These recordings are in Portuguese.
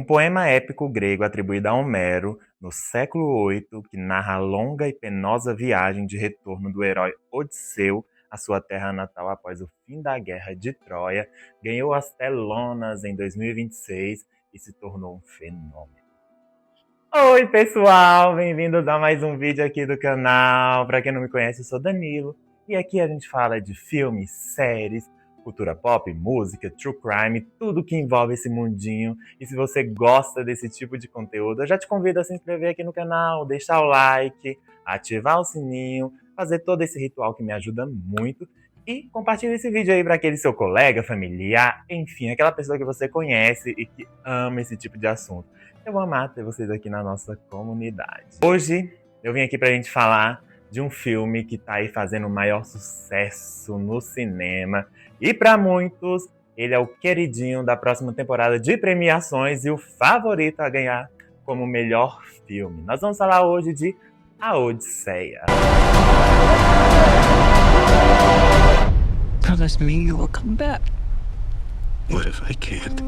Um poema épico grego atribuído a Homero no século VIII, que narra a longa e penosa viagem de retorno do herói Odisseu à sua terra natal após o fim da Guerra de Troia, ganhou as telonas em 2026 e se tornou um fenômeno. Oi, pessoal! Bem-vindos a mais um vídeo aqui do canal. Para quem não me conhece, eu sou Danilo e aqui a gente fala de filmes, séries, cultura pop, música, true crime, tudo que envolve esse mundinho. E se você gosta desse tipo de conteúdo, eu já te convido a se inscrever aqui no canal, deixar o like, ativar o sininho, fazer todo esse ritual que me ajuda muito. E compartilhe esse vídeo aí para aquele seu colega, familiar, enfim, aquela pessoa que você conhece e que ama esse tipo de assunto. Eu vou amar ter vocês aqui na nossa comunidade. Hoje eu vim aqui pra gente falar de um filme que tá aí fazendo o maior sucesso no cinema. E para muitos, ele é o queridinho da próxima temporada de premiações e o favorito a ganhar como melhor filme. Nós vamos falar hoje de A Odisseia. Promise me you will come back. What if I can't?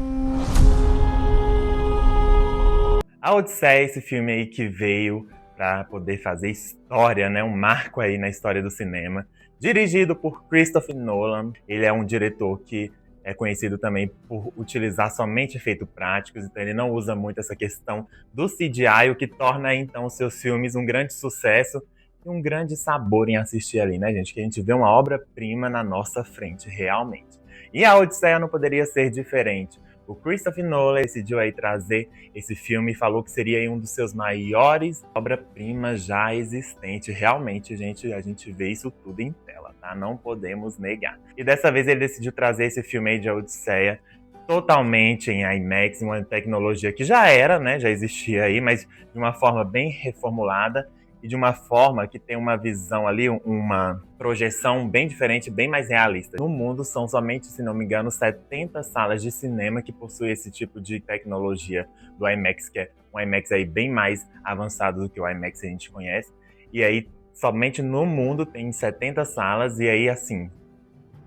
A Odisseia, esse filme aí que veio para poder fazer história, né? Um marco aí na história do cinema. Dirigido por Christopher Nolan. Ele é um diretor que é conhecido também por utilizar somente efeitos práticos, então ele não usa muito essa questão do CGI, o que torna então os seus filmes um grande sucesso e um grande sabor em assistir ali, né, gente? Que a gente vê uma obra-prima na nossa frente, realmente. E a Odisseia não poderia ser diferente. O Christopher Nolan decidiu aí trazer esse filme e falou que seria um dos seus maiores obra-primas já existente. Realmente, gente, a gente vê isso tudo em tela, tá? Não podemos negar. E dessa vez ele decidiu trazer esse filme aí de Odisseia totalmente em IMAX, uma tecnologia que já era, né? Já existia aí, mas de uma forma bem reformulada e de uma forma que tem uma visão ali, uma projeção bem diferente, bem mais realista. No mundo são somente, se não me engano, 70 salas de cinema que possuem esse tipo de tecnologia do IMAX, que é um IMAX aí bem mais avançado do que o IMAX que a gente conhece. E aí, somente no mundo tem 70 salas, e aí, assim,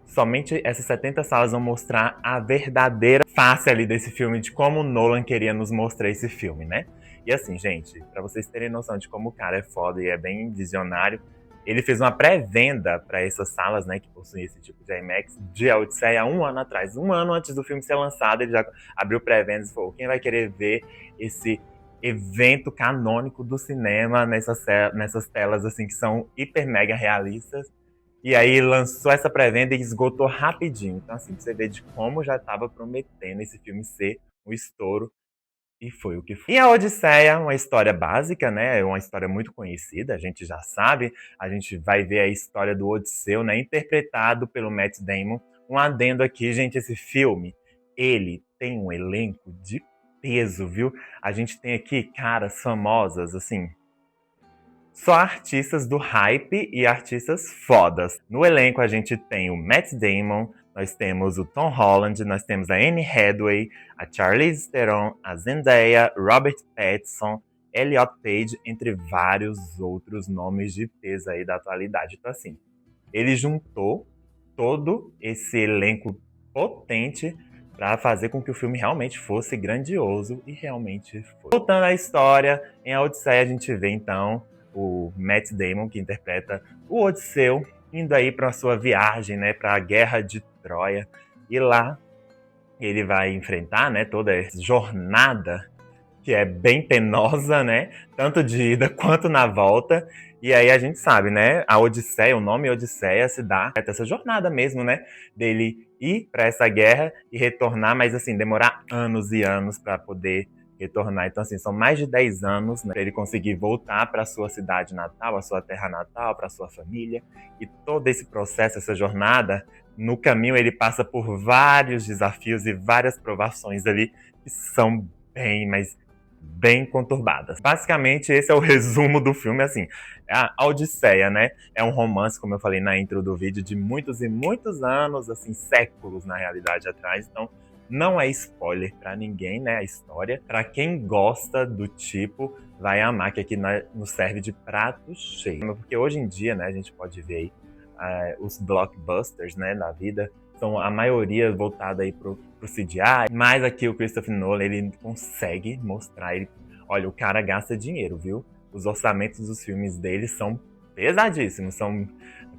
somente essas 70 salas vão mostrar a verdadeira face ali desse filme, de como o Nolan queria nos mostrar esse filme, né? E assim, gente, pra vocês terem noção de como o cara é foda e é bem visionário, ele fez uma pré-venda pra essas salas, né, que possuem esse tipo de IMAX, de A Odisseia há um ano atrás. Um ano antes do filme ser lançado, ele já abriu pré-vendas e falou: quem vai querer ver esse evento canônico do cinema nessas telas, assim, que são hiper mega realistas? E aí lançou essa pré-venda e esgotou rapidinho. Então, assim, você vê de como já estava prometendo esse filme ser um estouro. E foi o que foi. E a Odisseia, uma história básica, né? É uma história muito conhecida, a gente já sabe. A gente vai ver a história do Odisseu, né? Interpretado pelo Matt Damon. Um adendo aqui, gente, esse filme, ele tem um elenco de peso, viu? A gente tem aqui caras famosas, assim, só artistas do hype e artistas fodas. No elenco a gente tem o Matt Damon, nós temos o Tom Holland, nós temos a Anne Hathaway, a Charlize Theron, a Zendaya, Robert Pattinson, Elliot Page, entre vários outros nomes de peso aí da atualidade. Então assim, ele juntou todo esse elenco potente para fazer com que o filme realmente fosse grandioso e realmente foi. Voltando à história, em A Odisseia a gente vê então o Matt Damon, que interpreta o Odisseu, indo aí para sua viagem, né, para a Guerra de Troia. E lá ele vai enfrentar, né, toda essa jornada que é bem penosa, né, tanto de ida quanto na volta. E aí a gente sabe, né, a Odisseia, o nome Odisseia se dá essa jornada mesmo, né, dele ir para essa guerra e retornar, mas assim, demorar anos e anos para poder retornar. Então, assim, são mais de 10 anos, né, para ele conseguir voltar para sua cidade natal, a sua terra natal, para sua família. E todo esse processo, essa jornada, no caminho ele passa por vários desafios e várias provações ali que são bem, mas bem conturbadas. Basicamente, esse é o resumo do filme, assim. A Odisseia, né? É um romance, como eu falei na intro do vídeo, de muitos e muitos anos, assim, séculos na realidade atrás. Então, não é spoiler pra ninguém, né, a história. Pra quem gosta do tipo, vai amar, que aqui nos serve de prato cheio. Porque hoje em dia, né, a gente pode ver aí os blockbusters, né, da vida, são a maioria voltada aí pro CGI, mas aqui o Christopher Nolan, ele consegue mostrar, olha, o cara gasta dinheiro, viu? Os orçamentos dos filmes dele são pesadíssimos, são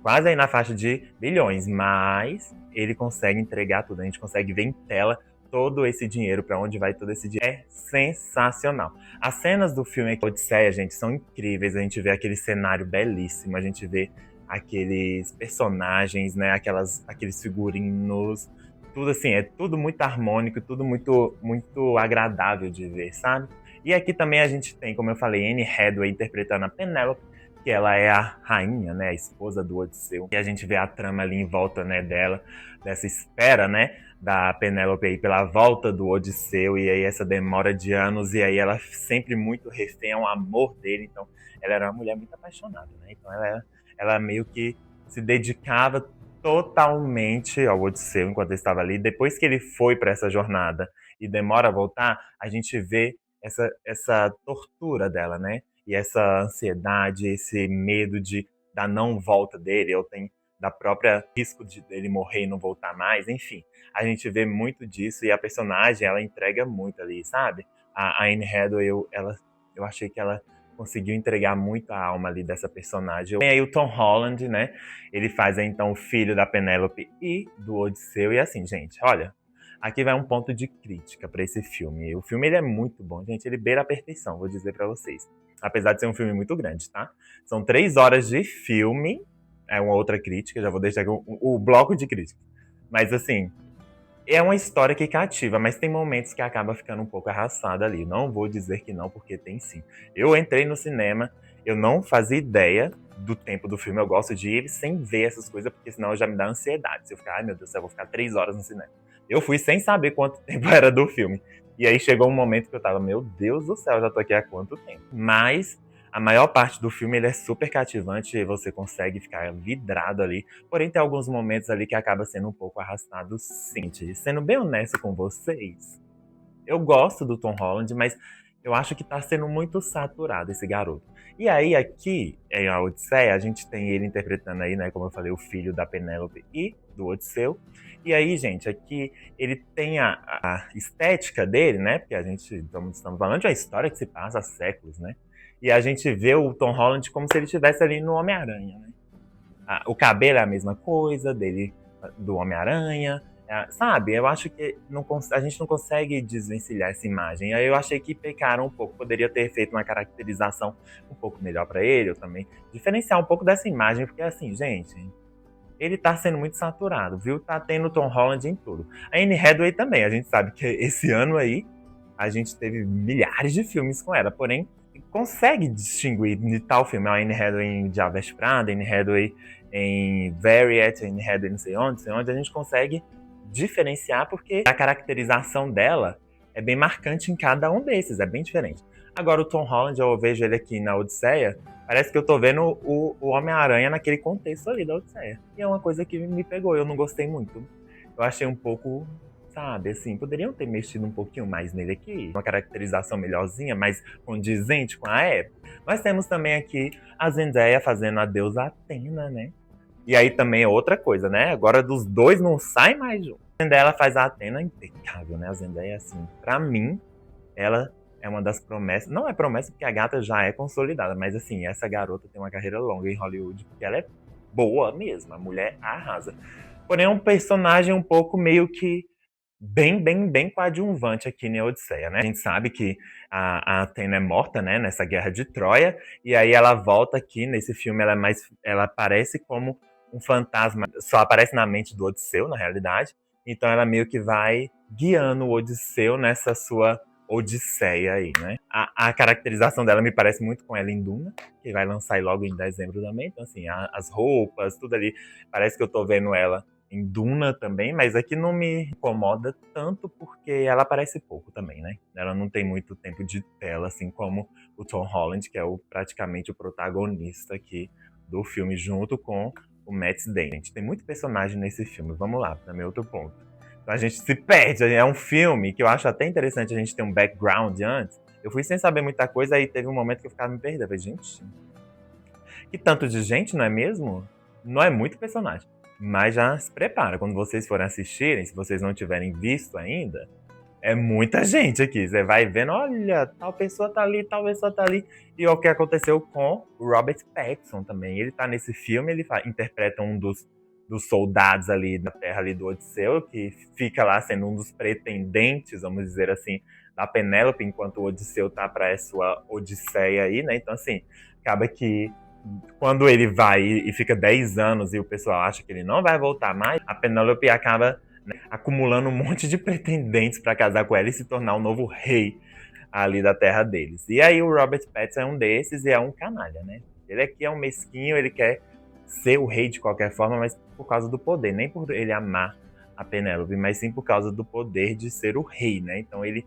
quase aí na faixa de bilhões, mas ele consegue entregar tudo, a gente consegue ver em tela todo esse dinheiro, pra onde vai todo esse dinheiro. É sensacional. As cenas do filme Odisseia, gente, são incríveis, a gente vê aquele cenário belíssimo, a gente vê aqueles personagens, né, aqueles figurinos, tudo assim, é tudo muito harmônico, tudo muito agradável de ver, sabe? E aqui também a gente tem, como eu falei, Anne Hathaway interpretando a Penélope, que ela é a rainha, né, a esposa do Odisseu. E a gente vê a trama ali em volta, né, dela, dessa espera, né, da Penélope aí pela volta do Odisseu, e aí essa demora de anos, e aí ela sempre muito refém ao amor dele, então ela era uma mulher muito apaixonada, né, então ela meio que se dedicava totalmente ao Odisseu enquanto ele estava ali. Depois que ele foi para essa jornada e demora a voltar, a gente vê essa tortura dela, né? E essa ansiedade, esse medo da não volta dele, ou tem da própria risco de ele morrer e não voltar mais, enfim. A gente vê muito disso e a personagem, ela entrega muito ali, sabe? A Anne Hathaway, eu achei que ela conseguiu entregar muito a alma ali dessa personagem. Tem aí o Tom Holland, né? Ele faz aí, então, o filho da Penélope e do Odisseu. E assim, gente, olha, aqui vai um ponto de crítica pra esse filme. O filme, ele é muito bom, gente. Ele beira a perfeição, vou dizer pra vocês. Apesar de ser um filme muito grande, tá? São 3 horas de filme. É uma outra crítica, já vou deixar aqui o bloco de críticas. Mas assim, é uma história que cativa, mas tem momentos que acaba ficando um pouco arrastada ali. Não vou dizer que não, porque tem sim. Eu entrei no cinema, eu não fazia ideia do tempo do filme. Eu gosto de ir sem ver essas coisas, porque senão já me dá ansiedade. Se eu ficar, ai meu Deus do céu, eu vou ficar 3 horas no cinema. Eu fui sem saber quanto tempo era do filme. E aí chegou um momento que eu tava, meu Deus do céu, já tô aqui há quanto tempo? Mas a maior parte do filme ele é super cativante e você consegue ficar vidrado ali. Porém, tem alguns momentos ali que acaba sendo um pouco arrastado, sim. Sendo bem honesto com vocês, eu gosto do Tom Holland, mas eu acho que tá sendo muito saturado esse garoto. E aí, aqui em A Odisseia, a gente tem ele interpretando aí, né, como eu falei, o filho da Penélope e do Odisseu. E aí, gente, aqui ele tem a estética dele, né, porque estamos falando de uma história que se passa há séculos, né? E a gente vê o Tom Holland como se ele estivesse ali no Homem-Aranha, né? O cabelo é a mesma coisa dele, do Homem-Aranha, sabe? Eu acho que a gente não consegue desvencilhar essa imagem. Aí eu achei que pecaram um pouco. Poderia ter feito uma caracterização um pouco melhor pra ele, eu também. Diferenciar um pouco dessa imagem, porque assim, gente, ele tá sendo muito saturado, viu? Tá tendo Tom Holland em tudo. A Anne Hathaway também. A gente sabe que esse ano aí, a gente teve milhares de filmes com ela, porém, consegue distinguir de tal filme. A Anne Hathaway em Diabo Veste Prada, a Anne Hathaway em Variety, a Anne Hathaway não sei onde, a gente consegue diferenciar porque a caracterização dela é bem marcante em cada um desses, é bem diferente. Agora o Tom Holland, eu vejo ele aqui na Odisseia, parece que eu tô vendo o Homem-Aranha naquele contexto ali da Odisseia. E é uma coisa que me pegou, eu não gostei muito. Eu achei um pouco, sabe, assim, poderiam ter mexido um pouquinho mais nele aqui. Uma caracterização melhorzinha, mais condizente com a época. Nós temos também aqui a Zendaya fazendo a deusa Atena, né? E aí também é outra coisa, né? Agora dos dois não sai mais um. A Zendaya, ela faz a Atena impecável, né? A Zendaya, assim, pra mim, ela é uma das promessas. Não é promessa porque a gata já é consolidada, mas assim, essa garota tem uma carreira longa em Hollywood, porque ela é boa mesmo, a mulher arrasa. Porém, é um personagem um pouco meio que bem coadjuvante aqui na Odisseia, né? A gente sabe que a Atena é morta, né, nessa guerra de Troia, e aí ela volta aqui, nesse filme ela aparece como um fantasma, só aparece na mente do Odisseu, na realidade, então ela meio que vai guiando o Odisseu nessa sua Odisseia aí, né? A caracterização dela me parece muito com ela em Duna, que vai lançar aí logo em dezembro também, então assim, as roupas, tudo ali, parece que eu tô vendo ela em Duna também, mas aqui não me incomoda tanto porque ela aparece pouco também, né? Ela não tem muito tempo de tela, assim como o Tom Holland, que é praticamente o protagonista aqui do filme, junto com o Matt Damon. A gente tem muito personagem nesse filme, vamos lá, para meu outro ponto. Então a gente se perde, é um filme que eu acho até interessante a gente ter um background antes. Eu fui sem saber muita coisa, aí teve um momento que eu ficava me perdendo. Falei, gente, que tanto de gente, não é mesmo? Não é muito personagem. Mas já se prepara, quando vocês forem assistirem, se vocês não tiverem visto ainda, é muita gente aqui. Você vai vendo, olha, tal pessoa tá ali, tal pessoa tá ali. E o que aconteceu com o Robert Pattinson também. Ele tá nesse filme, ele interpreta um dos soldados ali da terra ali do Odisseu, que fica lá sendo um dos pretendentes, vamos dizer assim, da Penélope, enquanto o Odisseu tá pra sua odisseia aí, né? Então, assim, acaba que quando ele vai e fica 10 anos e o pessoal acha que ele não vai voltar mais, a Penélope acaba, né, acumulando um monte de pretendentes para casar com ela e se tornar o novo rei ali da terra deles. E aí o Robert Pattinson é um desses e é um canalha, né? Ele aqui é um mesquinho, ele quer ser o rei de qualquer forma, mas por causa do poder, nem por ele amar a Penélope, mas sim por causa do poder de ser o rei, né? Então ele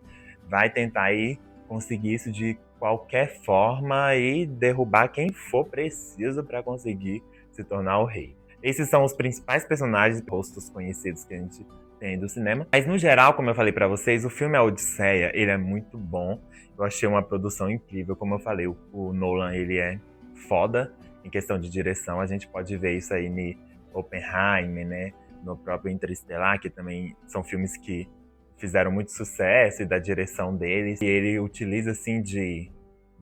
vai tentar aí conseguir isso de qualquer forma e derrubar quem for preciso para conseguir se tornar o rei. Esses são os principais personagens, rostos conhecidos que a gente tem do cinema. Mas no geral, como eu falei para vocês, o filme A Odisseia, ele é muito bom. Eu achei uma produção incrível, como eu falei, o Nolan, ele é foda em questão de direção. A gente pode ver isso aí em Oppenheimer, né? No próprio Interestelar, que também são filmes que fizeram muito sucesso e da direção deles. E ele utiliza, assim, de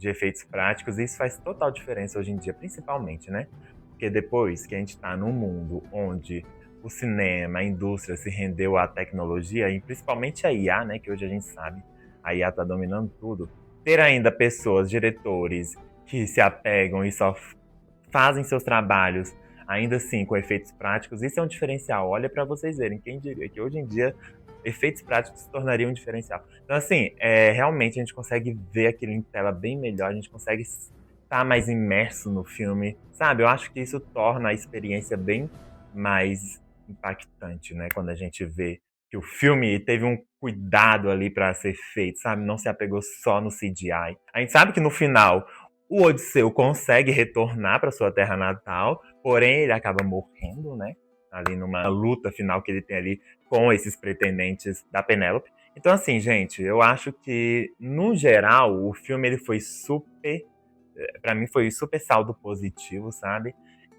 efeitos práticos. E isso faz total diferença hoje em dia, principalmente, né? Porque depois que a gente tá num mundo onde o cinema, a indústria se rendeu à tecnologia, e principalmente a IA, né? Que hoje a gente sabe, a IA tá dominando tudo. Ter ainda pessoas, diretores, que se apegam e só fazem seus trabalhos ainda assim com efeitos práticos, isso é um diferencial. Olha para vocês verem, quem diria que hoje em dia efeitos práticos se tornariam um diferencial. Então, assim, realmente a gente consegue ver aquilo em tela bem melhor, a gente consegue estar mais imerso no filme, sabe? Eu acho que isso torna a experiência bem mais impactante, né? Quando a gente vê que o filme teve um cuidado ali para ser feito, sabe? Não se apegou só no CGI. A gente sabe que no final o Odisseu consegue retornar para sua terra natal, porém ele acaba morrendo, né? Ali numa luta final que ele tem ali com esses pretendentes da Penélope. Então, assim, gente, eu acho que, no geral, o filme ele foi super. Pra mim, foi super saldo positivo, sabe?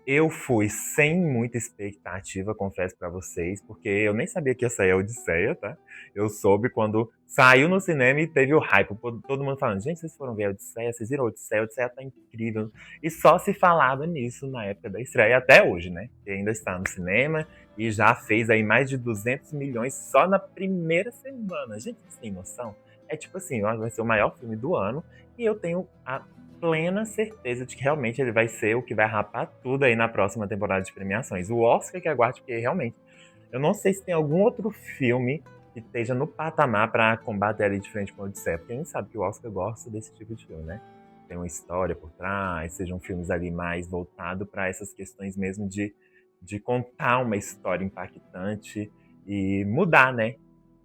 Eu fui sem muita expectativa, confesso pra vocês, porque eu nem sabia que ia sair a Odisseia, tá? Eu soube quando saiu no cinema e teve o hype. Todo mundo falando, gente, vocês foram ver a Odisseia? Vocês viram a Odisseia tá incrível. E só se falava nisso na época da estreia, até hoje, né? Que ainda está no cinema e já fez aí mais de 200 milhões só na primeira semana. Gente, vocês têm noção? É tipo assim, vai ser o maior filme do ano e eu tenho a plena certeza de que realmente ele vai ser o que vai rapar tudo aí na próxima temporada de premiações. O Oscar que aguarde, porque realmente eu não sei se tem algum outro filme que esteja no patamar para combater ali de frente com o Odisseia, porque a gente sabe que o Oscar gosta desse tipo de filme, né? Tem uma história por trás, sejam filmes ali mais voltados para essas questões mesmo de contar uma história impactante e mudar, né?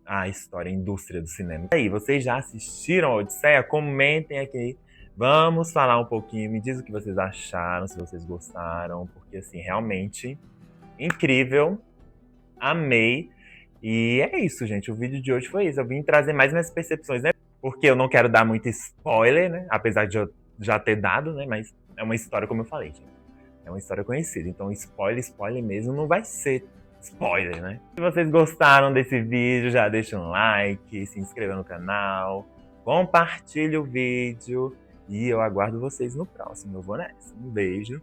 A história, a indústria do cinema. E aí, vocês já assistiram a Odisseia? Comentem aqui. Vamos falar um pouquinho, me diz o que vocês acharam, se vocês gostaram, porque assim, realmente incrível, amei. E é isso, gente, o vídeo de hoje foi isso. Eu vim trazer mais minhas percepções, né? Porque eu não quero dar muito spoiler, né? Apesar de eu já ter dado, né? Mas é uma história, como eu falei, gente. É uma história conhecida, então spoiler mesmo não vai ser spoiler, né? Se vocês gostaram desse vídeo, já deixa um like, se inscreva no canal, compartilhe o vídeo. E eu aguardo vocês no próximo. Eu vou nessa. Um beijo.